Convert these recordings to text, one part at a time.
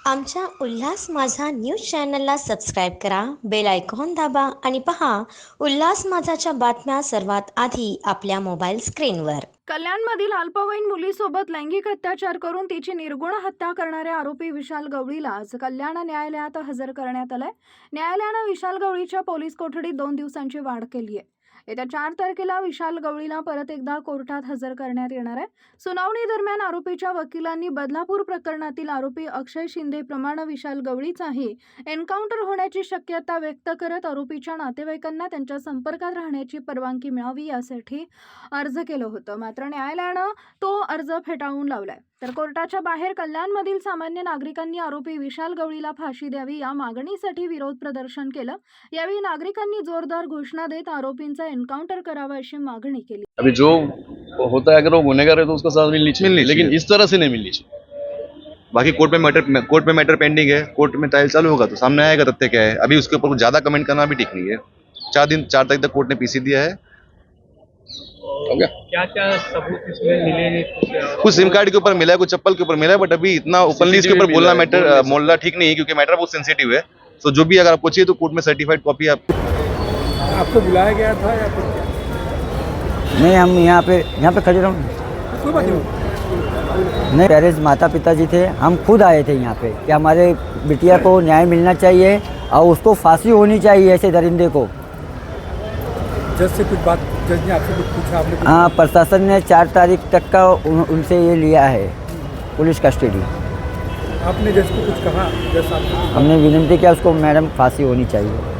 आमच्या उल्हास माझा न्यूज चॅनलला सबस्क्राईब करा, बेल आयकॉन दाबा आणि पहा उल्हास माझाच्या बातम्या सर्वात आधी आपल्या मोबाईल स्क्रीनवर. कल्याणमधील अल्पवयीन मुलीसोबत लैंगिक अत्याचार करून तिची निर्गुण हत्या करणाऱ्या आरोपी विशाल गवळीला आज कल्याण न्यायालयात हजर करण्यात आलंय. न्यायालयानं विशाल गवळीच्या पोलीस कोठडीत 2 दिवसांची वाढ केली आहे. येत्या 4 तारखेला विशाल गवळीला परत एकदा कोर्टात हजर करण्यात येणार आहे. सुनावणी दरम्यान आरोपीच्या वकिलांनी बदलापूर प्रकरणातील आरोपी अक्षय शिंदे प्रमाणे विशाल गवळीचाही एन्काउंटर होण्याची शक्यता व्यक्त करत आरोपीच्या नातेवाईकांना त्यांच्या संपर्कात राहण्याची परवानगी मिळावी यासाठी अर्ज केलं होतं. मात्र न्यायालयानं तो अर्ज फेटाळून लावलाय. तर कोर्टाच्या बाहेर कल्याणमधील सामान्य नागरिकांनी आरोपी विशाल गवळीला फाशी द्यावी या मागणीसाठी विरोध प्रदर्शन केलं. यावेळी नागरिकांनी जोरदार घोषणा देत आरोपींचा एन्काउंटर करावा अशी मागणी केली. अभी जो होता है, अगर वो गुनहगार है तो उसका सजा मिलनी चाहिए, लेकिन इस तरह से नहीं मिलनी चाहिए। बाकी कोर्ट में मैटर पेंडिंग है, कोर्ट में ट्रायल चालू होगा तो सामने आएगा तथ्य क्या है। अभी उसके ऊपर कुछ ज्यादा कमेंट करना भी ठीक नहीं है। 4 तारीख तक कोर्ट ने पीसी दिया है। क्या क्या सबूत इसमें मिले? कुछ सिम कार्ड के ऊपर मिला है, कुछ चप्पल के ऊपर मिला है, बट अभी इतना ओपनली इसके ऊपर बोलना ठीक नहीं है, क्योंकि मैटर बहुत सेंसिटिव है। तो जो भी अगर आपको चाहिए तो कोर्ट में सर्टिफाइड कॉपी आपको बुलाया गया था या फिर क्या? नहीं, हम यहाँ पे खड़े रहो। नहीं, पेरेंट्स माता पिताजी थे, हम खुद आए थे यहाँ पे कि हमारे बिटिया को न्याय मिलना चाहिए और उसको फांसी होनी चाहिए ऐसे दरिंदे को। जज से कुछ बात, जज ने आपसे कुछ पूछा? आपने हाँ, प्रशासन ने 4 तारीख तक का उनसे ये लिया है पुलिस कस्टडी। आपने जज को कुछ कहा? जज साहब हमने विनती किया उसको, मैडम फांसी होनी चाहिए।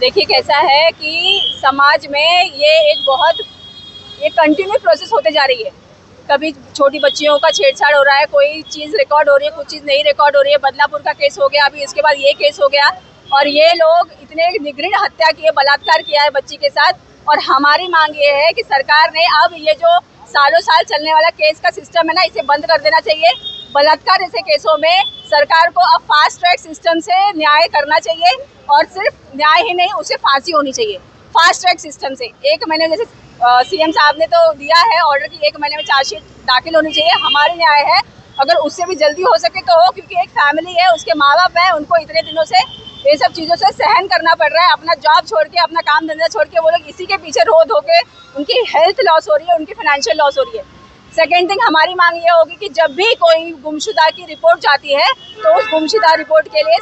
देखिए कैसा है कि समाज में ये एक कंटिन्यू प्रोसेस होते जा रही है। कभी छोटी बच्चियों का छेड़छाड़ हो रहा है, कोई चीज़ रिकॉर्ड हो रही है, कुछ चीज़ नहीं रिकॉर्ड हो रही है। बदलापुर का केस हो गया, अभी इसके बाद ये केस हो गया, और ये लोग इतने निगृण हत्या किए, बलात्कार किया है बच्ची के साथ। और हमारी मांग ये है कि सरकार ने अब ये जो सालों साल चलने वाला केस का सिस्टम है ना, इसे बंद कर देना चाहिए। बलात्कार जैसे केसों में सरकार को अब फास्ट ट्रैक सिस्टम से न्याय करना चाहिए, और सिर्फ न्याय ही नहीं, उसे फांसी होनी चाहिए फास्ट ट्रैक सिस्टम से। 1 महीने जैसे सीएम साहब ने तो दिया है ऑर्डर कि 1 महीने में चार्जशीट दाखिल होनी चाहिए। हमारी न्याय है अगर उससे भी जल्दी हो सके तो हो, क्योंकि एक फैमिली है, उसके माँ बाप हैं, उनको इतने दिनों से ये सब चीज़ों से सहन करना पड़ रहा है। अपना जॉब छोड़ के, अपना काम धंधा छोड़ के वो लोग इसी के पीछे रो धो के उनकी हेल्थ लॉस हो रही है, उनकी फाइनेंशियल लॉस हो रही है। सेकेंड थिंग, हमारी मांग ये होगी कि जब भी कोई गुमशुदा की रिपोर्ट जाती है तो उस गुमशुदा रिपोर्ट के लिए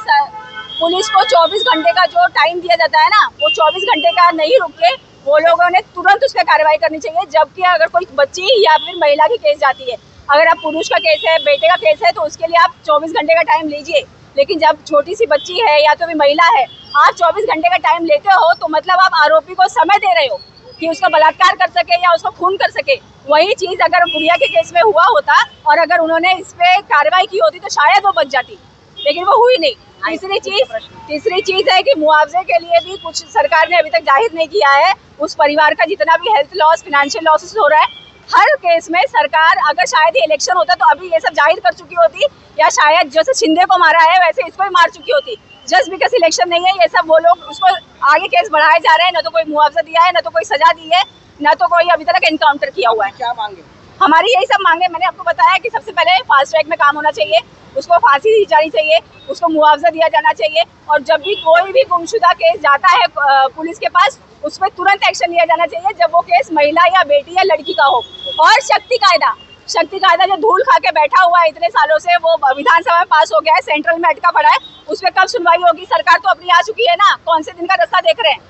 पुलिस को 24 घंटे का जो टाइम दिया जाता है ना, वो 24 घंटे का नहीं रुक के वो लोगों ने तुरंत उस पर कार्रवाई करनी चाहिए। जबकि अगर कोई बच्ची या फिर महिला की केस जाती है, अगर आप पुरुष का केस है, बेटे का केस है, तो उसके लिए आप 24 घंटे का टाइम लीजिए। लेकिन जब छोटी सी बच्ची है या तो भी महिला है, आप 24 घंटे का टाइम लेते हो तो मतलब आप आरोपी को समय दे रहे हो कि उसका बलात्कार कर सके या उसको खून कर सके। वही चीज़ अगर गुड़िया के केस में हुआ होता और अगर उन्होंने इस पर कार्रवाई की होती तो शायद वो बच जाती, लेकिन वो हुई नहीं। तीसरी चीज़ है कि मुआवजे के लिए भी कुछ सरकार ने अभी तक जाहिर नहीं किया है। उस परिवार का जितना भी हेल्थ लॉस, फाइनेंशियल लॉसेस हो रहा है, हर केस में सरकार, अगर शायद ये इलेक्शन होता तो अभी ये सब जाहिर कर चुकी होती, या शायद जैसे शिंदे को मारा है वैसे इसको भी मार चुकी होती। जस्ट बिकॉज इलेक्शन नहीं है, ये सब वो लोग उसको आगे केस बढ़ाए जा रहे हैं। ना तो कोई मुआवजा दिया है, ना तो कोई सजा दी है, ना तो कोई अभी तक एनकाउंटर किया हुआ है। क्या मांगे? हमारी यही सब मांगे। मैंने आपको बताया कि सबसे पहले फास्ट ट्रैक में काम होना चाहिए, उसको फांसी दी जानी चाहिए, उसको मुआवजा दिया जाना चाहिए। और जब भी कोई भी गुमशुदा केस जाता है पुलिस के पास, उस पर तुरंत एक्शन लिया जाना चाहिए जब वो केस महिला या बेटी या लड़की का हो। और शक्ति कायदा जो धूल खा के बैठा हुआ है इतने सालों से, वो विधानसभा में पास हो गया है, सेंट्रल में अटका पड़ा है, उस पर कब सुनवाई होगी? सरकार तो अपनी आ चुकी है ना, कौन से दिन का रास्ता देख रहे हैं?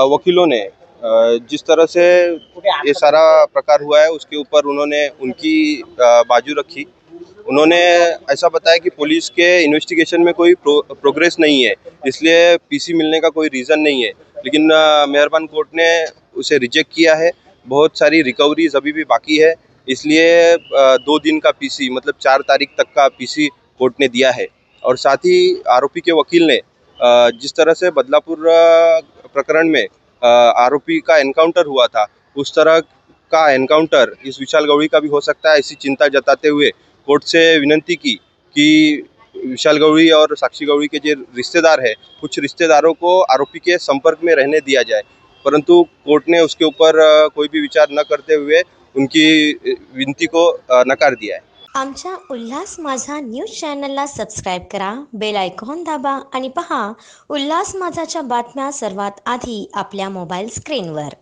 वकीलों ने जिस तरह से ये सारा प्रकार हुआ है उसके ऊपर उन्होंने उनकी बाजू रखी। उन्होंने ऐसा बताया कि पुलिस के इन्वेस्टिगेशन में कोई प्रोग्रेस नहीं है, इसलिए पीसी मिलने का कोई रीज़न नहीं है। लेकिन मेहरबान कोर्ट ने उसे रिजेक्ट किया है। बहुत सारी रिकवरीज अभी भी बाकी है, इसलिए 2 दिन का पीसी, मतलब 4 तारीख तक का पीसी कोर्ट ने दिया है। और साथ ही आरोपी के वकील ने जिस तरह से बदलापुर प्रकरण में आरोपी का एनकाउंटर हुआ था, उस तरह का एनकाउंटर इस विशाल गवळी का भी हो सकता है, ऐसी चिंता जताते हुए कोर्ट से विनंती की कि विशाल गवळी और साक्षी गवळी के जो रिश्तेदार है, कुछ रिश्तेदारों को आरोपी के संपर्क में रहने दिया जाए। परंतु कोर्ट ने उसके ऊपर कोई भी विचार न करते हुए उनकी विनती को नकार दिया है। आमच्या उल्हास माझा न्यूज चॅनलला सबस्क्राईब करा, बेल आयकॉन दाबा आणि पहा उल्हास माझाच्या बातम्या सर्वात आधी आपल्या मोबाईल स्क्रीनवर.